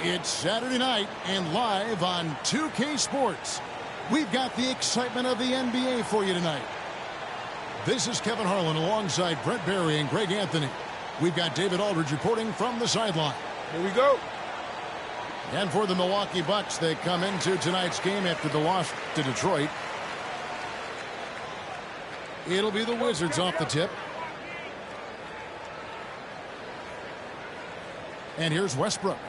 It's Saturday night and live on 2K Sports. We've got the excitement of the NBA for you tonight. This is Kevin Harlan alongside Brett Barry and Greg Anthony. We've got David Aldridge reporting from the sideline. Here we go. And for the Milwaukee Bucks, they come into tonight's game after the loss to Detroit. It'll be the Wizards off the tip. And here's Westbrook.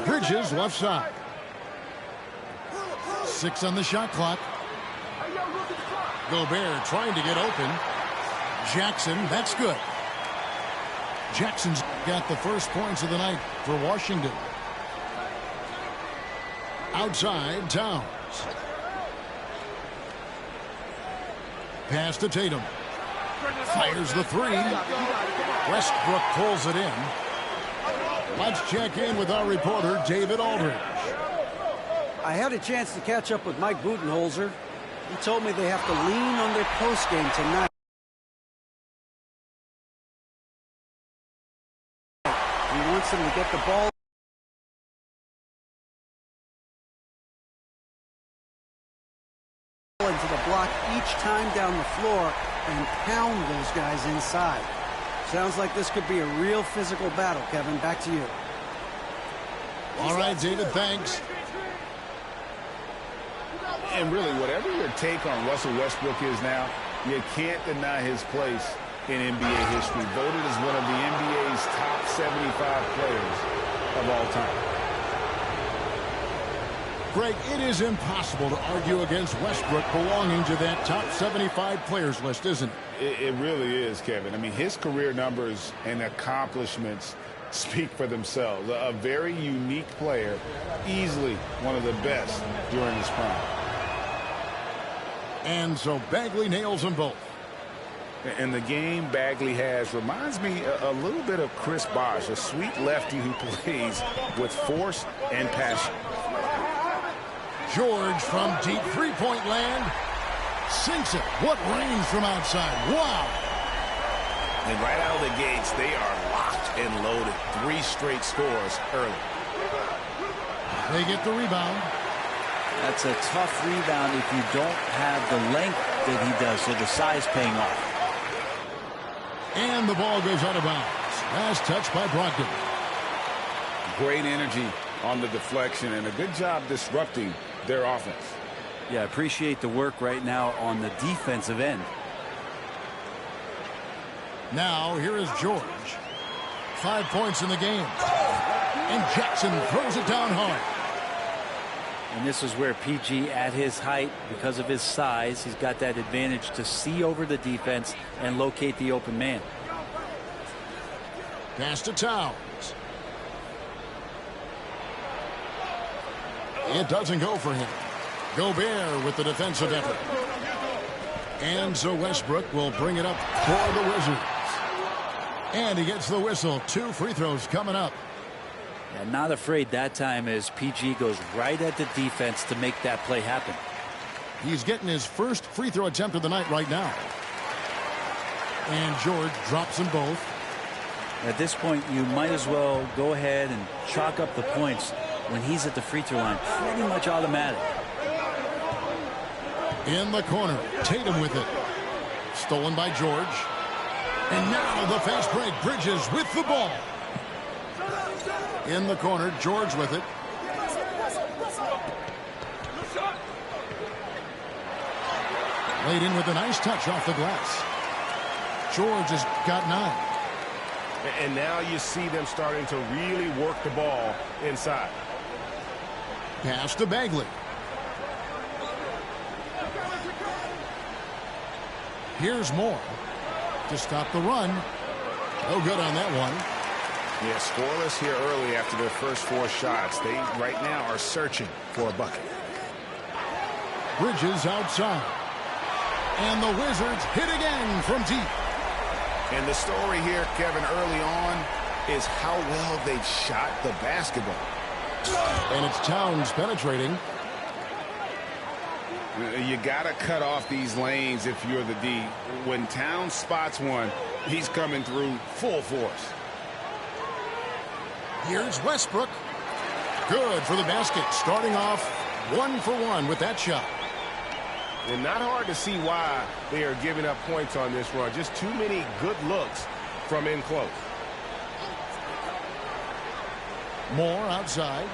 Bridges left side. 6 on the shot clock. Gobert trying to get open. Jackson, that's good. Jackson's got the first points of the night for Washington. Outside, Towns. Pass to Tatum. Fires the three. Westbrook pulls it in. Let's check in with our reporter, David Aldridge. I had a chance to catch up with Mike Budenholzer. He told me they have to lean on their post game tonight. He wants them to get the ball into the block each time down the floor and pound those guys inside. Sounds like this could be a real physical battle, Kevin. Back to you. All right, David, thanks. And really, whatever your take on Russell Westbrook is now, you can't deny his place in NBA history. Voted as one of the NBA's top 75 players of all time. Greg, it is impossible to argue against Westbrook belonging to that top 75 players list, isn't it? It really is, Kevin. I mean, his career numbers and accomplishments speak for themselves. A very unique player, easily one of the best during his prime. And so Bagley nails them both. And the game Bagley has reminds me a little bit of Chris Bosh, a sweet lefty who plays with force and passion. George from deep three-point land sinks it. What range from outside. Wow. And right out of the gates, they are locked and loaded. 3 straight scores early. They get the rebound. That's a tough rebound if you don't have the length that he does, so the size paying off. And the ball goes out of bounds. Last touch by Brogdon. Great energy on the deflection and a good job disrupting their offense. Yeah, appreciate the work right now on the defensive end. Now here is George. 5 points in the game. And Jackson throws it down hard. And this is where PG, at his height, because of his size, he's got that advantage to see over the defense and locate the open man. Pass to Towns. It doesn't go for him. Gobert with the defensive effort. And so Westbrook will bring it up for the Wizards. And he gets the whistle. 2 free throws coming up. And not afraid that time as PG goes right at the defense to make that play happen. He's getting his first free throw attempt of the night right now. And George drops them both. At this point, you might as well go ahead and chalk up the points when he's at the free throw line. Pretty much automatic. In the corner, Tatum with it. Stolen by George. And now the fast break. Bridges with the ball. In the corner, George with it. Laid in with a nice touch off the glass. George has got 9. And now you see them starting to really work the ball inside. Pass to Bagley. Here's Moore to stop the run. No good on that one. Yeah, scoreless here early after their first 4 shots. They right now are searching for a bucket. Bridges outside. And the Wizards hit again from deep. And the story here, Kevin, early on is how well they've shot the basketball. And it's Towns penetrating. You got to cut off these lanes if you're the D. When Towns spots one, he's coming through full force. Here's Westbrook. Good for the basket. Starting off 1 for 1 with that shot. And not hard to see why they are giving up points on this run. Just too many good looks from in close. Moore outside.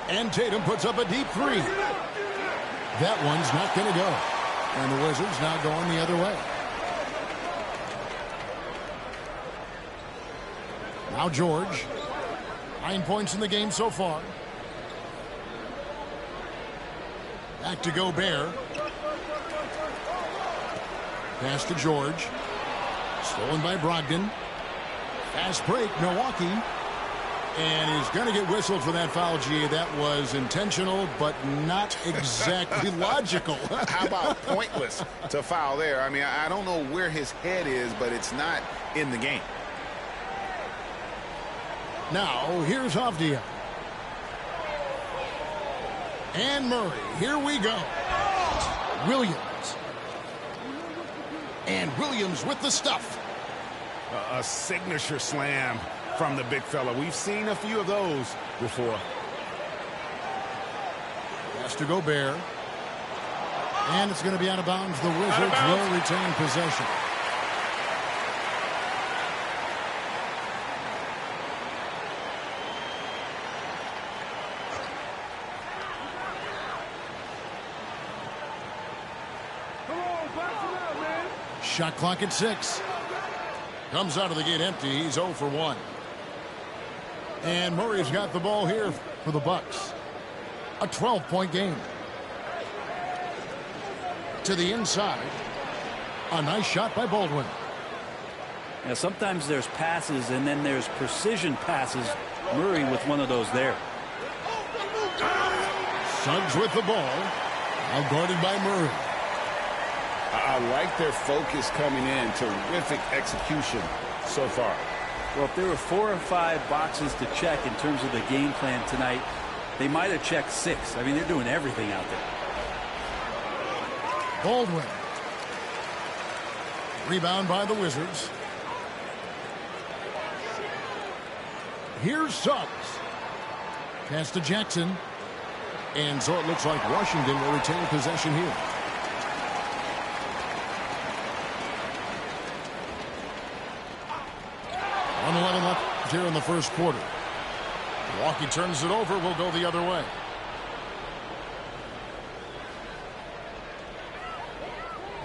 And Tatum puts up a deep three. That one's not going to go. And the Wizards now going the other way. Now George. 9 points in the game so far. Back to Gobert. Pass to George. Stolen by Brogdon. Fast break, Milwaukee. And he's going to get whistled for that foul, G. That was intentional, but not exactly logical. How about pointless to foul there? I mean, I don't know where his head is, but it's not in the game. Now, here's Avdia. And Murray. Here we go. Williams. And Williams with the stuff. A signature slam from the big fella. We've seen a few of those before. Pass to Gobert. And it's going to be out of bounds. The Wizards will retain possession. Shot clock at 6. Comes out of the gate empty. He's 0 for 1. And Murray's got the ball here for the Bucks. A 12-point game. To the inside. A nice shot by Baldwin. Yeah, sometimes there's passes and then there's precision passes. Murray with one of those there. Suggs with the ball. Now guarded by Murray. I like their focus coming in. Terrific execution so far. Well, if there were 4 or 5 boxes to check in terms of the game plan tonight, they might have checked 6. I mean, they're doing everything out there. Baldwin. Rebound by the Wizards. Here's Suggs. Pass to Jackson. And so it looks like Washington will retain possession here. Left here in the first quarter. Milwaukee turns it over. We'll go the other way.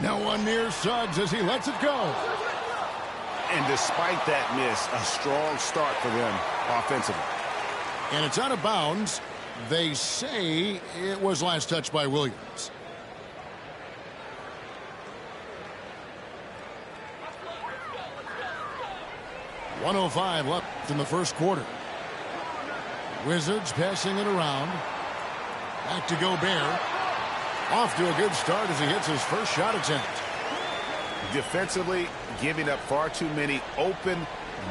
Now one near Suggs as he lets it go. And despite that miss, a strong start for them offensively. And it's out of bounds. They say it was last touched by Williams. .105 left in the first quarter. Wizards passing it around. Back to Gobert. Off to a good start as he hits his first shot attempt. Defensively, giving up far too many open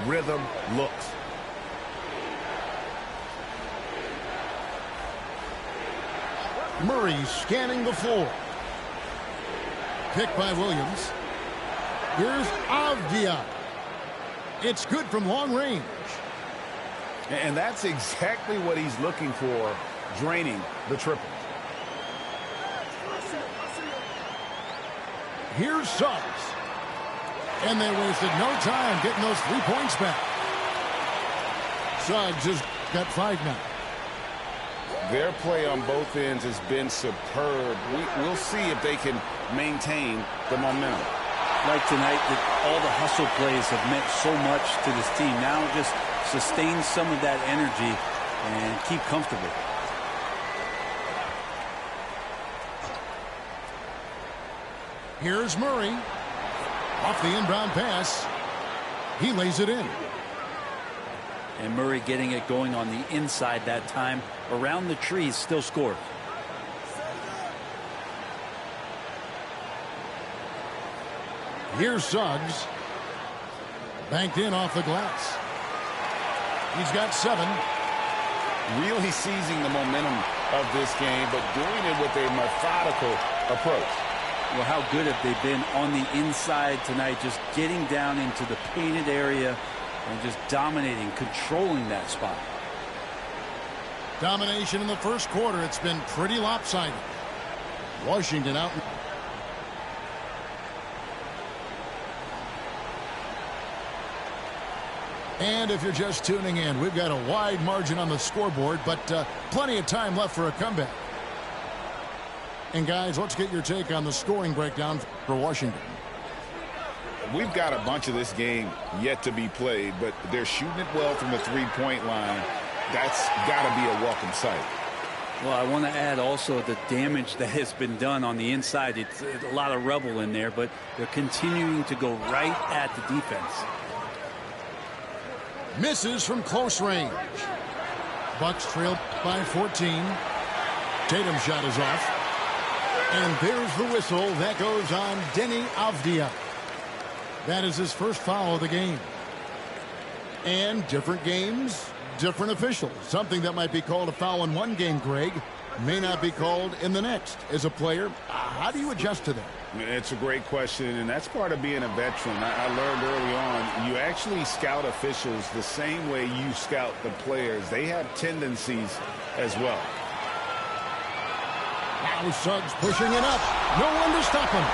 rhythm looks. Murray scanning the floor. Picked by Williams. Here's Avdia. It's good from long range. And that's exactly what he's looking for, draining the triple. Here's Suggs. And they wasted no time getting those 3 points back. Suggs has got 5 now. Their play on both ends has been superb. We'll see if they can maintain the momentum. Like tonight, that all the hustle plays have meant so much to this team. Now just sustain some of that energy and keep comfortable. Here's Murray. Off the inbound pass. He lays it in. And Murray getting it going on the inside that time. Around the trees, still scored. Here's Suggs. Banked in off the glass. He's got 7. Really seizing the momentum of this game, but doing it with a methodical approach. Well, how good have they been on the inside tonight, just getting down into the painted area and just dominating, controlling that spot. Domination in the first quarter. It's been pretty lopsided. Washington out. And if you're just tuning in, we've got a wide margin on the scoreboard, but plenty of time left for a comeback. And guys, let's get your take on the scoring breakdown for Washington. We've got a bunch of this game yet to be played, but they're shooting it well from the three-point line. That's got to be a welcome sight. Well, I want to add also the damage that has been done on the inside. It's a lot of rubble in there, but they're continuing to go right at the defense. Misses from close range. Bucks trail by 14. Tatum's shot is off. And there's the whistle. That goes on Denny Avdia. That is his first foul of the game. And different games, different officials. Something that might be called a foul in one game, Greg, may not be called in the next. As a player, how do you adjust to that? It's a great question, and that's part of being a veteran. I learned early on, you actually scout officials the same way you scout the players. They have tendencies as well. Now Suggs pushing it up. No one to stop him.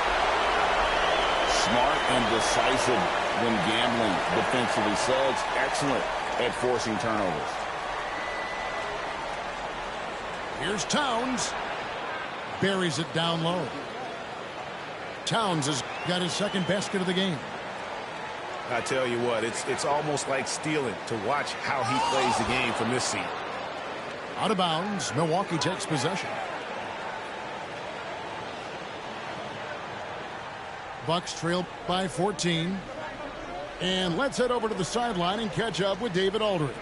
Smart and decisive when gambling defensively. Suggs excellent at forcing turnovers. Here's Towns. Buries it down low. Towns has got his second basket of the game. I tell you what, it's almost like stealing to watch how he plays the game from this seat. Out of bounds. Milwaukee takes possession. Bucks trail by 14. And let's head over to the sideline and catch up with David Aldridge.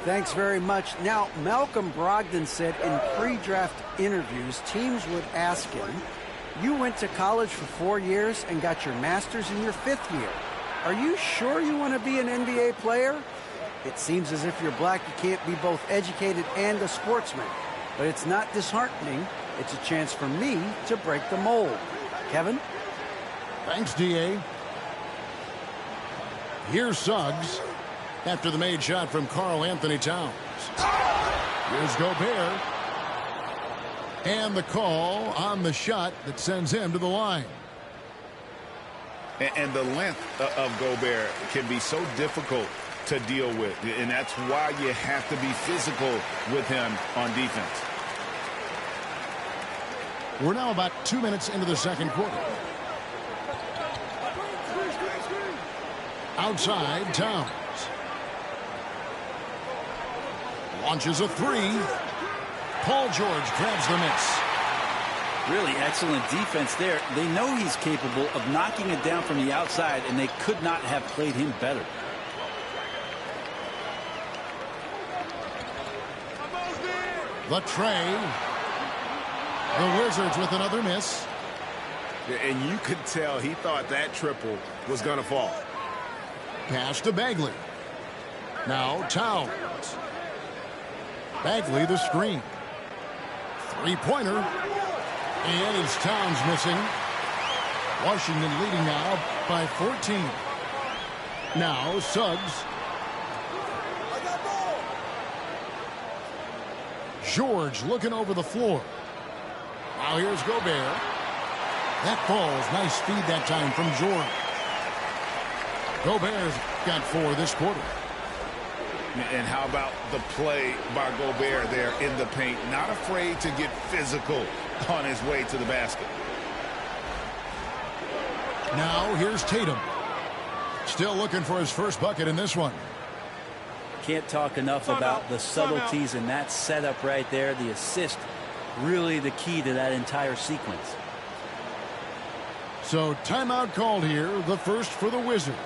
Thanks very much. Now, Malcolm Brogdon said in pre-draft interviews, teams would ask him, you went to college for 4 years and got your master's in your 5th year. Are you sure you want to be an NBA player? It seems as if you're black, you can't be both educated and a sportsman. But it's not disheartening. It's a chance for me to break the mold. Kevin? Thanks, D.A. Here's Suggs after the made shot from Karl Anthony Towns. Here's Gobert. And the call on the shot that sends him to the line. And the length of Gobert can be so difficult to deal with. And that's why you have to be physical with him on defense. We're now about 2 minutes into the second quarter. Outside, Towns. Launches a three. Paul George grabs the miss. Really excellent defense there. They know he's capable of knocking it down from the outside, and they could not have played him better. The tray. The Wizards with another miss. And you could tell he thought that triple was going to fall. Pass to Bagley. Now Towns. Bagley the screen. Three-pointer. And it's Towns missing. Washington leading now by 14. Now Suggs. George looking over the floor. Now here's Gobert. That falls. Nice speed that time from George. Gobert's got 4 this quarter. And how about the play by Gobert there in the paint? Not afraid to get physical on his way to the basket. Now here's Tatum. Still looking for his first bucket in this one. Can't talk enough about the subtleties in that setup right there. The assist, really the key to that entire sequence. So timeout called here, the first for the Wizards.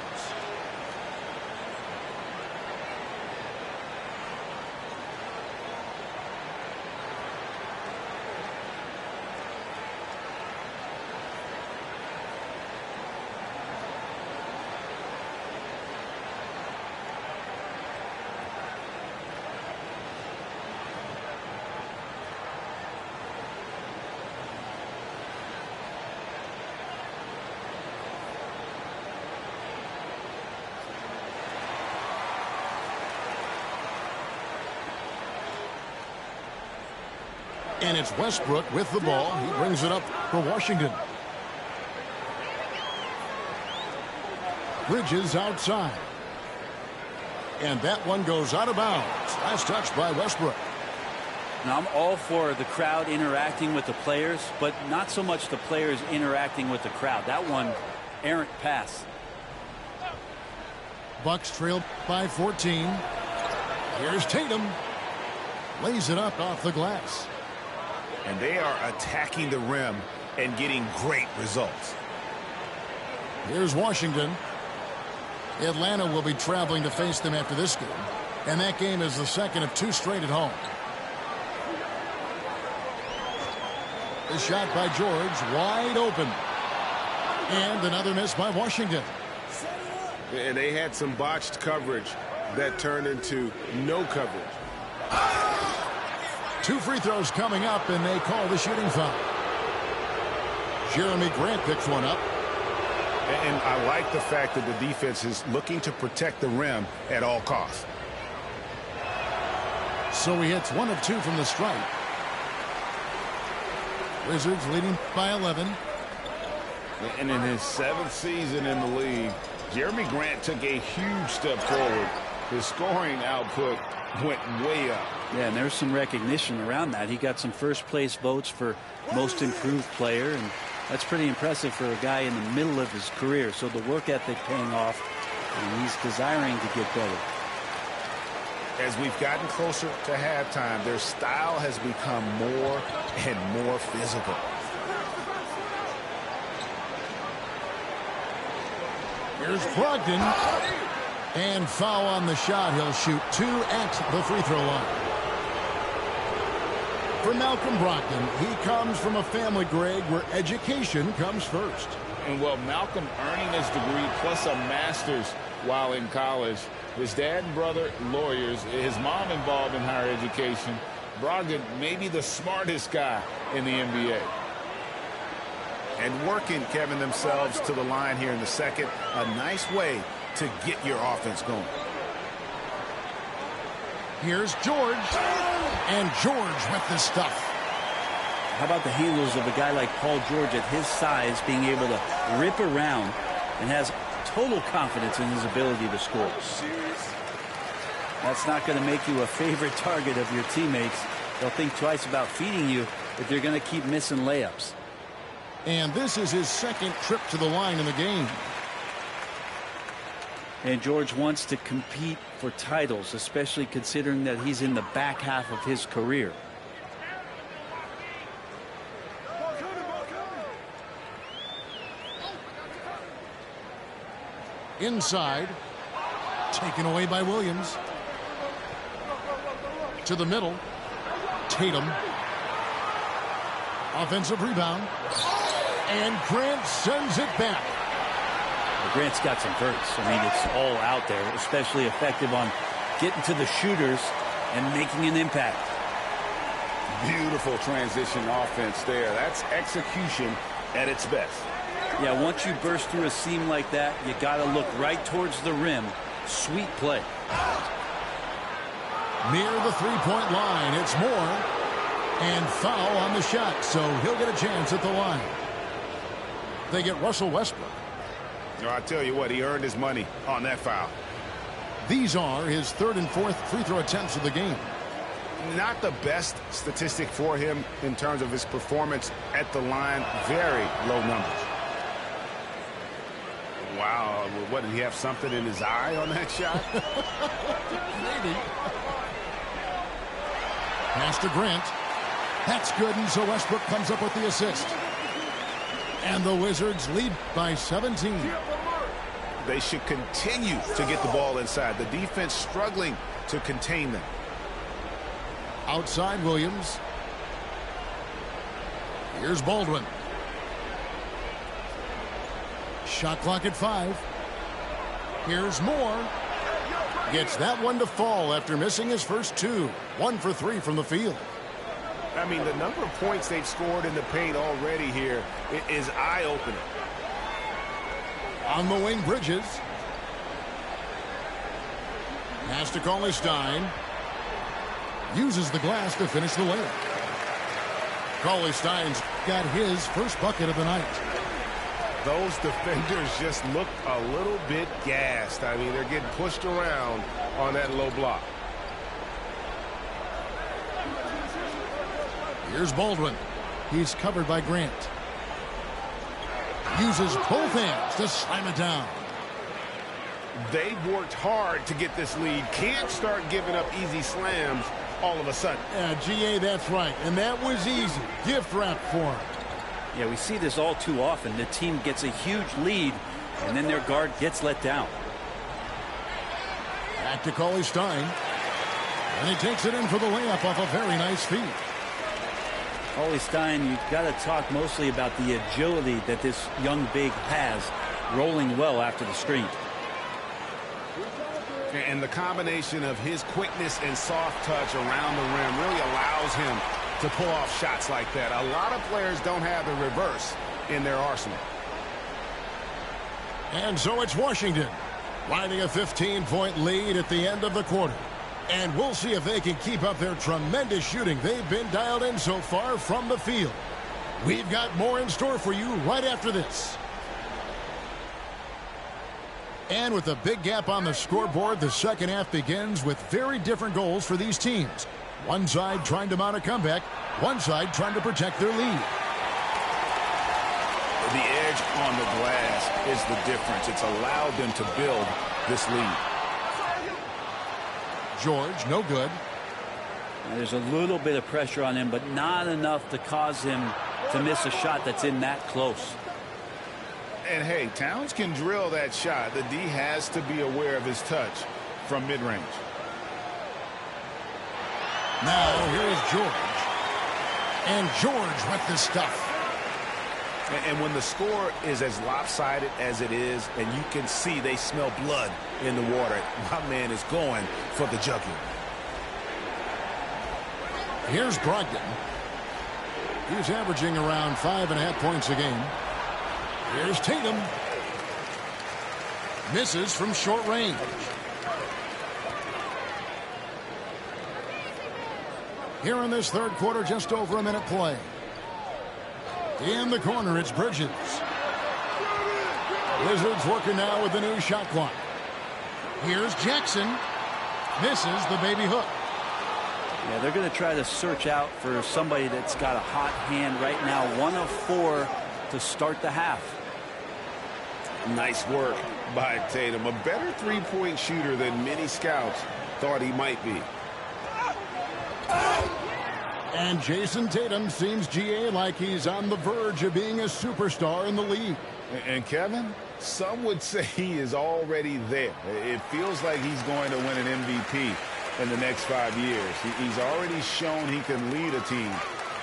And it's Westbrook with the ball. He brings it up for Washington. Bridges outside. And that one goes out of bounds. Last touch by Westbrook. Now, I'm all for the crowd interacting with the players, but not so much the players interacting with the crowd. That one, errant pass. Bucks trail by 14. Here's Tatum. Lays it up off the glass. And they are attacking the rim and getting great results. Here's Washington. Atlanta will be traveling to face them after this game. And that game is the second of 2 straight at home. The shot by George, wide open. And another miss by Washington. And they had some botched coverage that turned into no coverage. 2 free throws coming up, and they call the shooting foul. Jeremy Grant picks one up. And I like the fact that the defense is looking to protect the rim at all costs. So he hits 1 of 2 from the stripe. Wizards leading by 11. And in his 7th season in the league, Jeremy Grant took a huge step forward. His scoring output went way up. Yeah, and there's some recognition around that. He got some first-place votes for most improved player, and that's pretty impressive for a guy in the middle of his career. So the work ethic paying off, and he's desiring to get better. As we've gotten closer to halftime, their style has become more and more physical. Here's Brogdon. And foul on the shot. He'll shoot 2 at the free throw line. For Malcolm Brogdon, he comes from a family, Greg, where education comes first. And well, Malcolm earning his degree plus a master's while in college. His dad and brother, lawyers. His mom involved in higher education. Brogdon may be the smartest guy in the NBA. And working, Kevin, themselves to the line here in the second. A nice way to get your offense going. Here's George. And George with the stuff. How about the handles of a guy like Paul George at his size being able to rip around and has total confidence in his ability to score. That's not going to make you a favorite target of your teammates. They'll think twice about feeding you if you're going to keep missing layups. And this is his 2nd trip to the line in the game. And George wants to compete for titles, especially considering that he's in the back half of his career. Inside. Taken away by Williams. To the middle. Tatum. Offensive rebound. And Grant sends it back. Grant's got some verts. I mean, it's all out there, especially effective on getting to the shooters and making an impact. Beautiful transition offense there. That's execution at its best. Yeah, once you burst through a seam like that, you got to look right towards the rim. Sweet play. Near the three-point line, it's Moore. And foul on the shot, so he'll get a chance at the line. They get Russell Westbrook. I tell you what, he earned his money on that foul. These are his 3rd and 4th free throw attempts of the game. Not the best statistic for him in terms of his performance at the line. Very low numbers. Wow, what, did he have something in his eye on that shot? Maybe. Pass to Grant. That's good, and so Westbrook comes up with the assist. And the Wizards lead by 17. They should continue to get the ball inside. The defense struggling to contain them. Outside Williams. Here's Baldwin. Shot clock at 5. Here's Moore. Gets that one to fall after missing his first 2. 1 for 3 from the field. I mean, the number of points they've scored in the paint already here is eye-opening. On the wing, Bridges. Pass to Stein. Uses the glass to finish the layup. Cauley Stein's got his first bucket of the night. Those defenders just look a little bit gassed. I mean, they're getting pushed around on that low block. Here's Baldwin. He's covered by Grant. Uses both hands to slam it down. They've worked hard to get this lead. Can't start giving up easy slams all of a sudden. Yeah, GA, that's right. And that was easy. Gift wrap for him. Yeah, we see this all too often. The team gets a huge lead, and then their guard gets let down. Back to Cauley Stein. And he takes it in for the layup off a very nice feed. Cauley Stein, you've got to talk mostly about the agility that this young big has, rolling well after the screen. And the combination of his quickness and soft touch around the rim really allows him to pull off shots like that. A lot of players don't have the reverse in their arsenal. And so it's Washington riding a 15-point lead at the end of the quarter. And we'll see if they can keep up their tremendous shooting they've been dialed in so far from the field. We've got more in store for you right after this. And with a big gap on the scoreboard, the second half begins with very different goals for these teams. One side trying to mount a comeback, one side trying to protect their lead. The edge on the glass is the difference. It's allowed them to build this lead. George, no good. There's a little bit of pressure on him, but not enough to cause him to miss a shot that's in that close. And hey, Towns can drill that shot. The D has to be aware of his touch from mid-range. Now here is George. And George with the stuff. And when the score is as lopsided as it is, and you can see they smell blood in the water, my man is going for the jugular. Here's Brogdon. He's averaging around 5.5 points a game. Here's Tatum. Misses from short range. Here in this third quarter, just over a minute play. In the corner, it's Bridges. Wizards working now with the new shot clock. Here's Jackson. Misses the baby hook. Yeah, they're going to try to search out for somebody that's got a hot hand right now. 1 of 4 to start the half. Nice work by Tatum. A better three-point shooter than many scouts thought he might be. And Jason Tatum seems, GA, like he's on the verge of being a superstar in the league. And Kevin, some would say he is already there. It feels like he's going to win an MVP in the next 5 years. He's already shown he can lead a team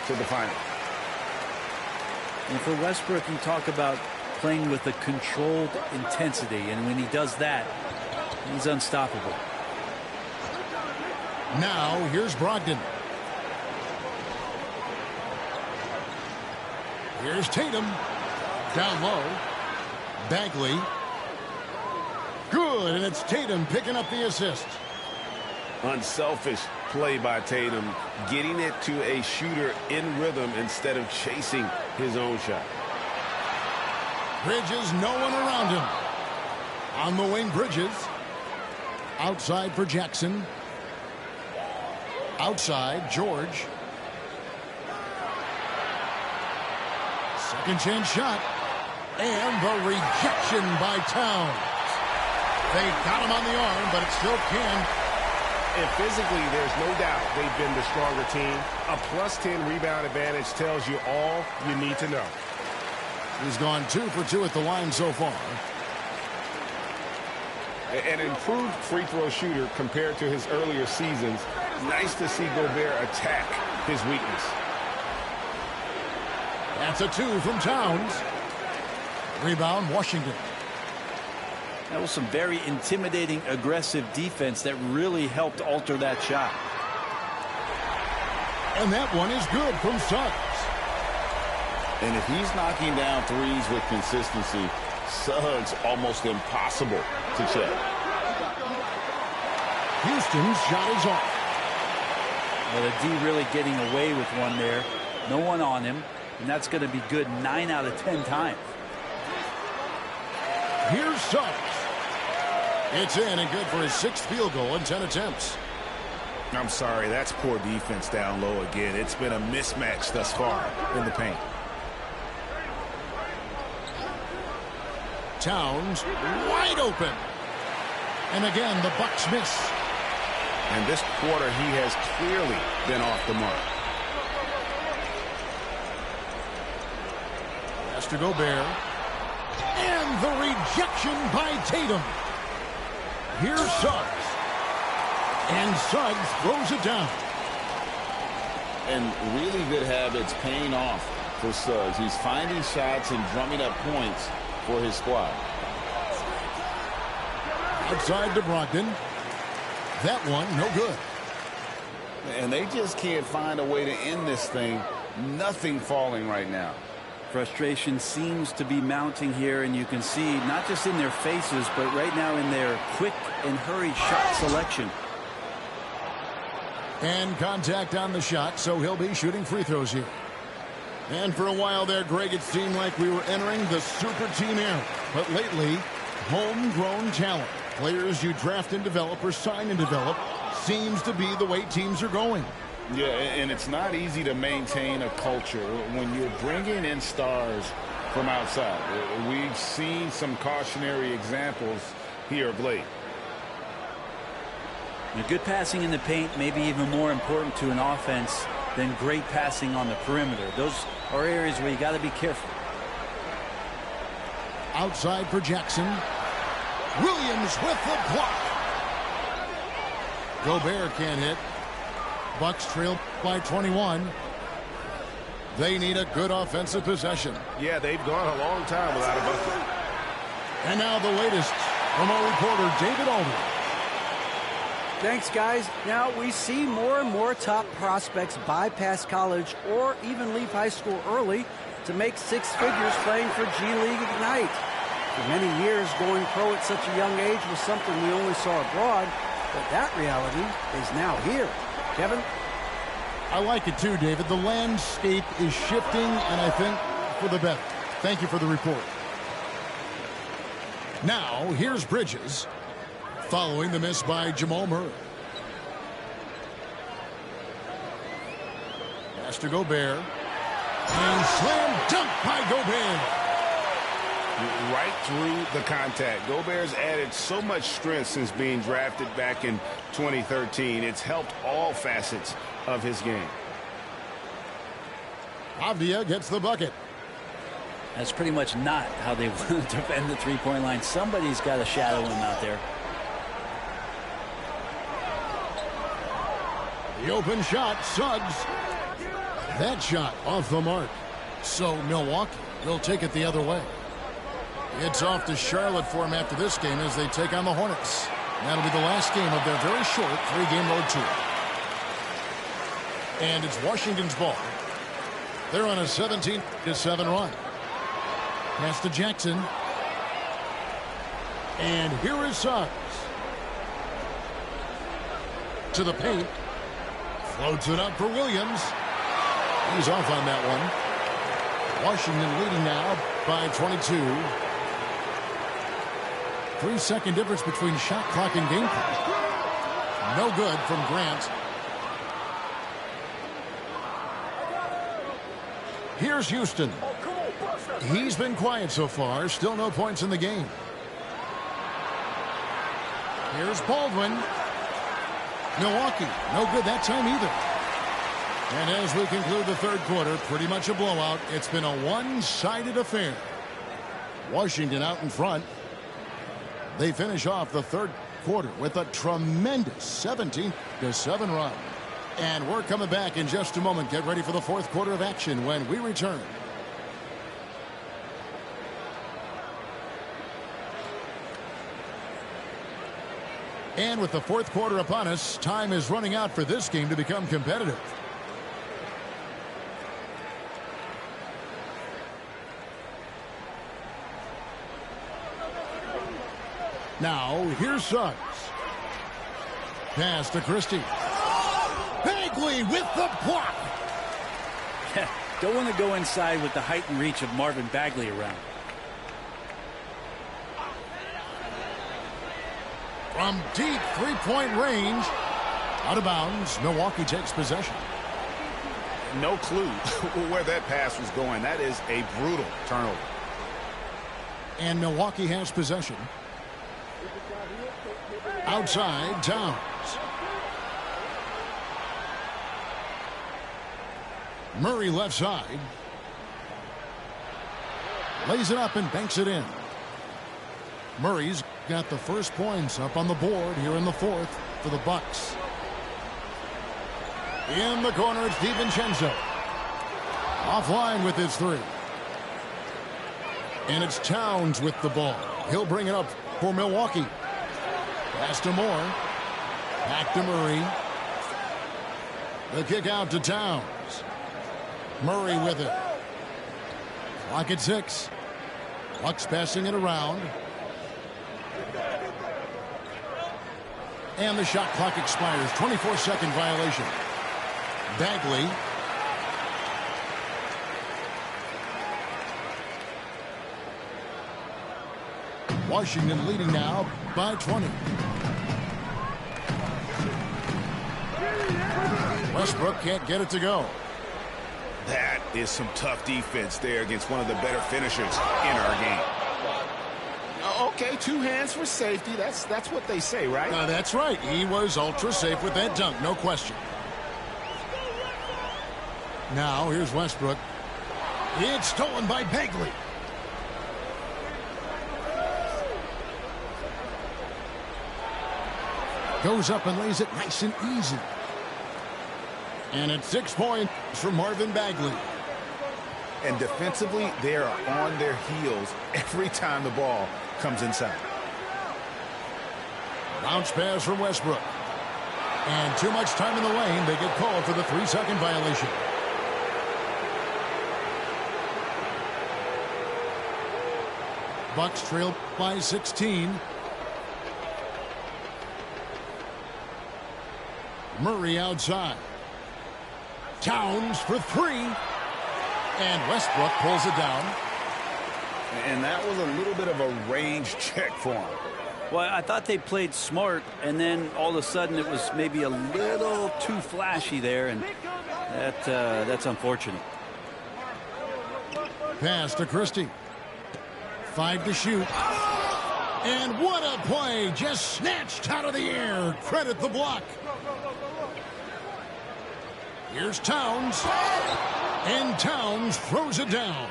to the final. And for Westbrook, you talk about playing with a controlled intensity, and when he does that, he's unstoppable. Now here's Brogdon. Here's Tatum. Down low. Bagley. Good, and it's Tatum picking up the assist. Unselfish play by Tatum, getting it to a shooter in rhythm instead of chasing his own shot. Bridges, no one around him. On the wing, Bridges. Outside for Jackson. Outside, George. Second chance shot. And the rejection by Towns. They got him on the arm, but it still can. And physically, there's no doubt they've been the stronger team. A +10 rebound advantage tells you all you need to know. He's gone 2 for 2 at the line so far. An improved free throw shooter compared to his earlier seasons. Nice to see Gobert attack his weakness. That's a 2 from Towns. Rebound, Washington. That was some very intimidating, aggressive defense that really helped alter that shot. And that one is good from Suggs. And if he's knocking down threes with consistency, Suggs almost impossible to check. Houston's shot is off. Well, the D really getting away with one there. No one on him, and that's going to be good 9 out of 10 times. Here's Suggs. It's in and good for his 6th field goal in 10 attempts. I'm sorry, that's poor defense down low again. It's been a mismatch thus far in the paint. Towns wide open. And again, the Bucks miss. And this quarter, he has clearly been off the mark. Pass to Gobert. And the rejection by Tatum. Here's Suggs. And Suggs throws it down. And really good habits paying off for Suggs. He's finding shots and drumming up points for his squad. Outside to Brogdon. That one, no good. And they just can't find a way to end this thing. Nothing falling right now. Frustration seems to be mounting here, and you can see not just in their faces, but right now in their quick and hurried shot selection. And contact on the shot, so he'll be shooting free throws here. And for a while there, Greg, it seemed like we were entering the super team era. But lately, homegrown talent, players you draft and develop or sign and develop, seems to be the way teams are going. Yeah, and it's not easy to maintain a culture when you're bringing in stars from outside. We've seen some cautionary examples here of late. Now, good passing in the paint may be even more important to an offense than great passing on the perimeter. Those are areas where you got to be careful. Outside for Jackson. Williams with the block. Gobert can't hit. Bucks trail by 21. They need a good offensive possession. Yeah, they've gone a long time without a bucket. And now the latest from our reporter, David Aldridge. Thanks, guys. Now we see more and more top prospects bypass college or even leave high school early to make 6 figures playing for G League Ignite. For many years, going pro at such a young age was something we only saw abroad, but that reality is now here. Kevin? I like it too, David. The landscape is shifting, and I think for the better. Thank you for the report. Now, here's Bridges, following the miss by Jamal Murray. Pass to Gobert. And slam dunk by Gobert. Right through the contact. Gobert's added so much strength since being drafted back in 2013. It's helped all facets of his game. Avdia gets the bucket. That's pretty much not how they want to defend the three-point line. Somebody's got to shadow him out there. The open shot, Suggs. That shot off the mark. So Milwaukee will take it the other way. It's off to Charlotte for him after this game as they take on the Hornets. That'll be the last game of their very short 3-game road tour. And it's Washington's ball. They're on a 17-7 run. Pass to Jackson. And here is Suggs. To the paint. Floats it up for Williams. He's off on that one. Washington leading now by 22. 3-second difference between shot clock and game clock. No good from Grant. Here's Houston. He's been quiet so far. Still no points in the game. Here's Baldwin. Milwaukee, no good that time either. And as we conclude the third quarter, pretty much a blowout. It's been a one-sided affair. Washington out in front. They finish off the third quarter with a tremendous 17-7 run. And we're coming back in just a moment. Get ready for the fourth quarter of action when we return. And with the fourth quarter upon us, time is running out for this game to become competitive. Now, here's Suggs. Pass to Christie. Bagley with the block. Don't want to go inside with the height and reach of Marvin Bagley around. From deep three-point range, out of bounds, Milwaukee takes possession. No clue where that pass was going. That is a brutal turnover. And Milwaukee has possession. Outside, Towns. Murray left side. Lays it up and banks it in. Murray's got the first points up on the board here in the fourth for the Bucks. In the corner, it's DiVincenzo. Offline with his three. And it's Towns with the ball. He'll bring it up for Milwaukee. Pass to Moore. Back to Murray. The kick out to Towns. Murray with it. Clock at 6. Bucks passing it around. And the shot clock expires. 24-second violation. Bagley. Washington leading now by 20. Westbrook can't get it to go. That is some tough defense there against one of the better finishers in our game. Okay, 2 hands for safety. That's what they say, right? That's right. He was ultra safe with that dunk, no question. Now, here's Westbrook. It's stolen by Bagley. Goes up and lays it nice and easy. And it's 6 points for Marvin Bagley. And defensively, they are on their heels every time the ball comes inside. Bounce pass from Westbrook. And too much time in the lane. They get called for the 3-second violation. Bucks trail by 16. Murray outside. Towns for 3. And Westbrook pulls it down. And that was a little bit of a range check for him. Well, I thought they played smart, and then all of a sudden it was maybe a little too flashy there, and that's unfortunate. Pass to Christie. 5 to shoot. And what a play. Just snatched out of the air. Credit the block. Here's Towns. And Towns throws it down.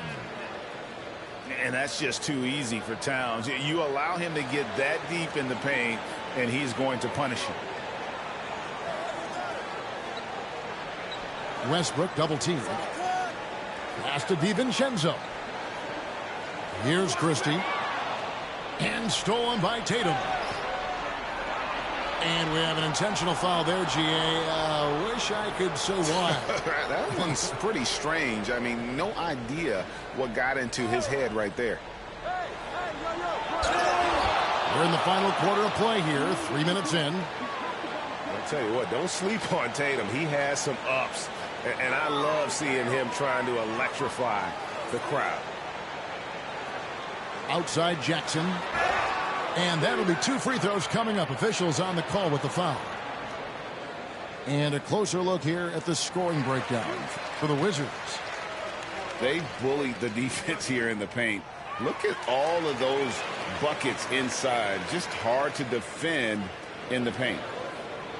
And that's just too easy for Towns. You allow him to get that deep in the paint, and he's going to punish you. Westbrook double team. Pass to DiVincenzo. Here's Christie. And stolen by Tatum. And we have an intentional foul there, G.A. Wish I could say why. That one's pretty strange. I mean, no idea what got into his head right there. We're in the final quarter of play here. 3 minutes in. I'll tell you what, don't sleep on Tatum. He has some ups. And I love seeing him trying to electrify the crowd. Outside Jackson. And that'll be 2 free throws coming up. Officials on the call with the foul. And a closer look here at the scoring breakdown for the Wizards. They bullied the defense here in the paint. Look at all of those buckets inside. Just hard to defend in the paint.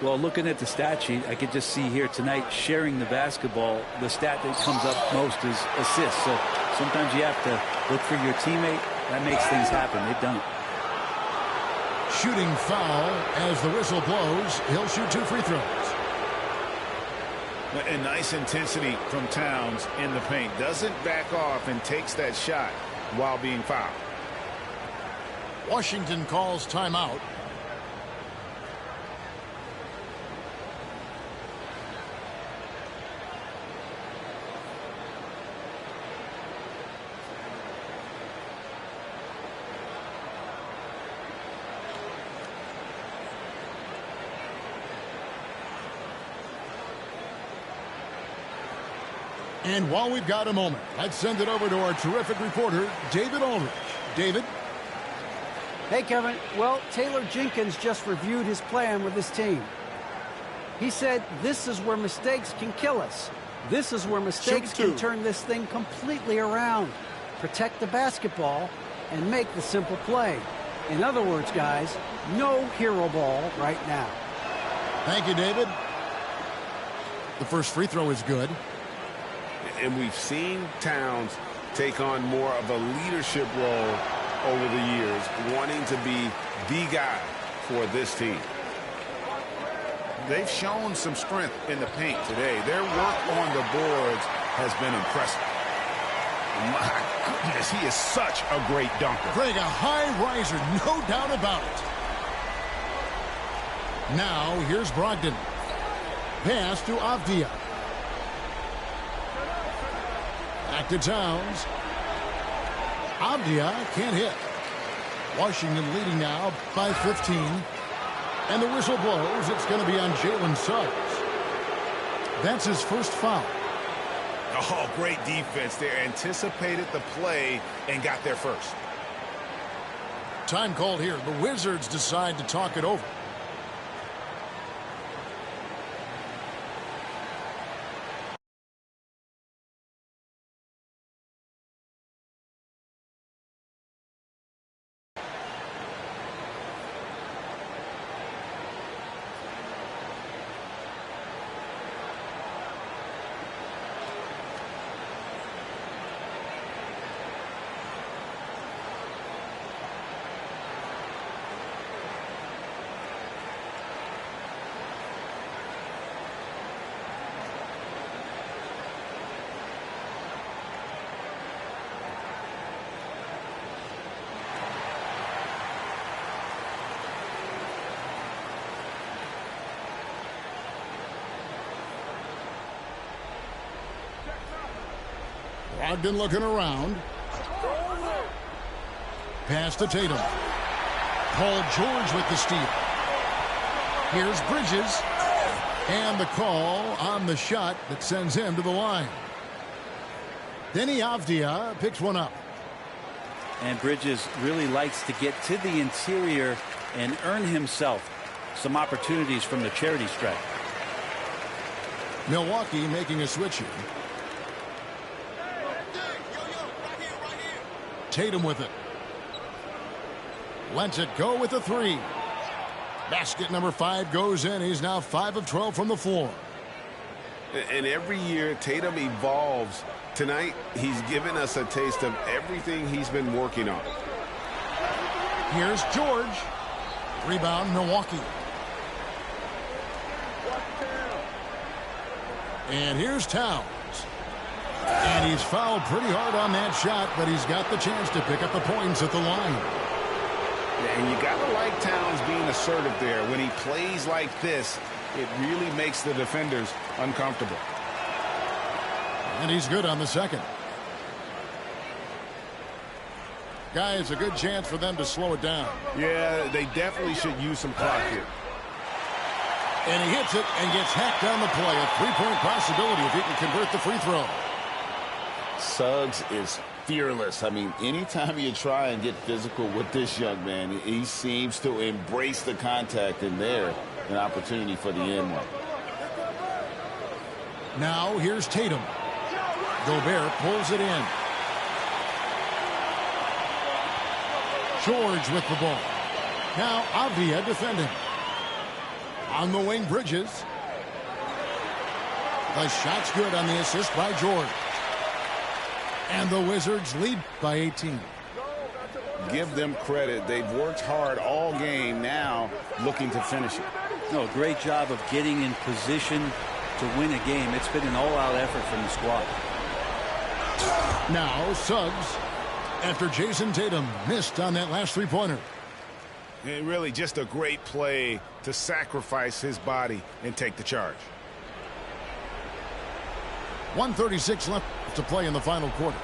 Well, looking at the stat sheet, I could just see here tonight sharing the basketball. The stat that comes up most is assists. So sometimes you have to look for your teammate. That makes things happen. They've done it. Shooting foul as the whistle blows. He'll shoot 2 free throws. A nice intensity from Towns in the paint. Doesn't back off and takes that shot while being fouled. Washington calls timeout. And while we've got a moment, let's send it over to our terrific reporter, David Aldridge. David? Hey, Kevin. Well, Taylor Jenkins just reviewed his plan with his team. He said, this is where mistakes can kill us. This is where mistakes can turn this thing completely around. Protect the basketball and make the simple play. In other words, guys, no hero ball right now. Thank you, David. The first free throw is good. And we've seen Towns take on more of a leadership role over the years, wanting to be the guy for this team. They've shown some strength in the paint today. Their work on the boards has been impressive. My goodness, he is such a great dunker. Greg, a high riser, no doubt about it. Now, here's Brogdon. Pass to Avdia. Back to Towns. Avdia can't hit. Washington leading now by 15. And the whistle blows. It's going to be on Jalen Suggs. That's his first foul. Oh, great defense there. Anticipated the play and got there first. Time called here. The Wizards decide to talk it over. Brogdon looking around. Pass to Tatum. Paul George with the steal. Here's Bridges. And the call on the shot that sends him to the line. Denny Avdia picks one up. And Bridges really likes to get to the interior and earn himself some opportunities from the charity stripe. Milwaukee making a switch here. Tatum with it. Lets it go with the three. Basket number 5 goes in. He's now 5 of 12 from the floor. And every year, Tatum evolves. Tonight, he's given us a taste of everything he's been working on. Here's George. Rebound, Milwaukee. And here's Towns. And he's fouled pretty hard on that shot, but he's got the chance to pick up the points at the line. And you got to like Towns being assertive there. When he plays like this, it really makes the defenders uncomfortable. And he's good on the second. Guys, a good chance for them to slow it down. Yeah, they definitely should use some clock here. And he hits it and gets hacked on the play. A three-point possibility if he can convert the free throw. Suggs is fearless. I mean, anytime you try and get physical with this young man, he seems to embrace the contact, and there, an opportunity for the end one. Now here's Tatum. Gobert pulls it in. George with the ball. Now Avdia defending. On the wing, Bridges. The shot's good on the assist by George. And the Wizards lead by 18. Give them credit. They've worked hard all game, now looking to finish it. No, great job of getting in position to win a game. It's been an all-out effort from the squad. Now Suggs, after Jason Tatum missed on that last three-pointer. And really just a great play to sacrifice his body and take the charge. 1:36 left to play in the final quarter.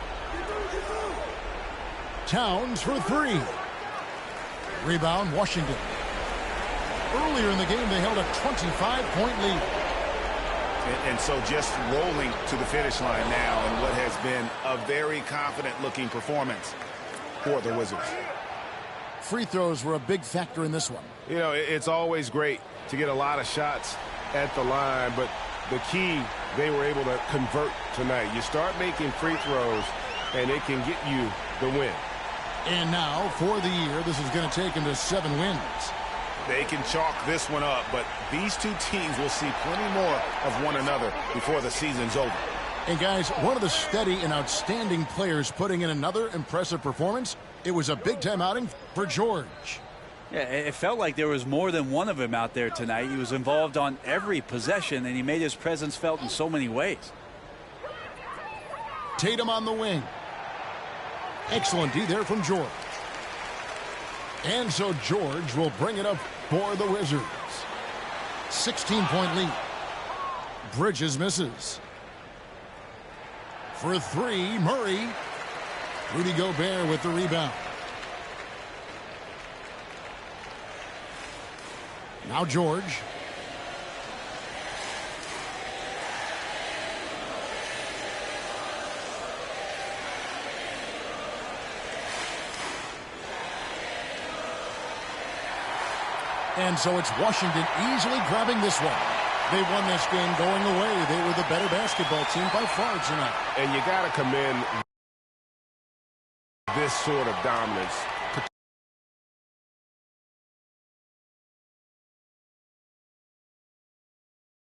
Towns for three. Rebound, Washington. Earlier in the game, they held a 25-point lead. And so just rolling to the finish line now in what has been a very confident-looking performance for the Wizards. Free throws were a big factor in this one. You know, it's always great to get a lot of shots at the line, but the key, they were able to convert tonight. You start making free throws, and it can get you the win. And now, for the year, this is going to take him to 7 wins. They can chalk this one up, but these two teams will see plenty more of one another before the season's over. And guys, one of the steady and outstanding players putting in another impressive performance. It was a big-time outing for George. Yeah, it felt like there was more than one of him out there tonight. He was involved on every possession, and he made his presence felt in so many ways. Tatum on the wing. Excellent D there from George. And so George will bring it up for the Wizards. 16-point lead. Bridges misses. For 3, Murray. Rudy Gobert with the rebound. Now George. And so it's Washington easily grabbing this one. They won this game going away. They were the better basketball team by far tonight. And you got to commend this sort of dominance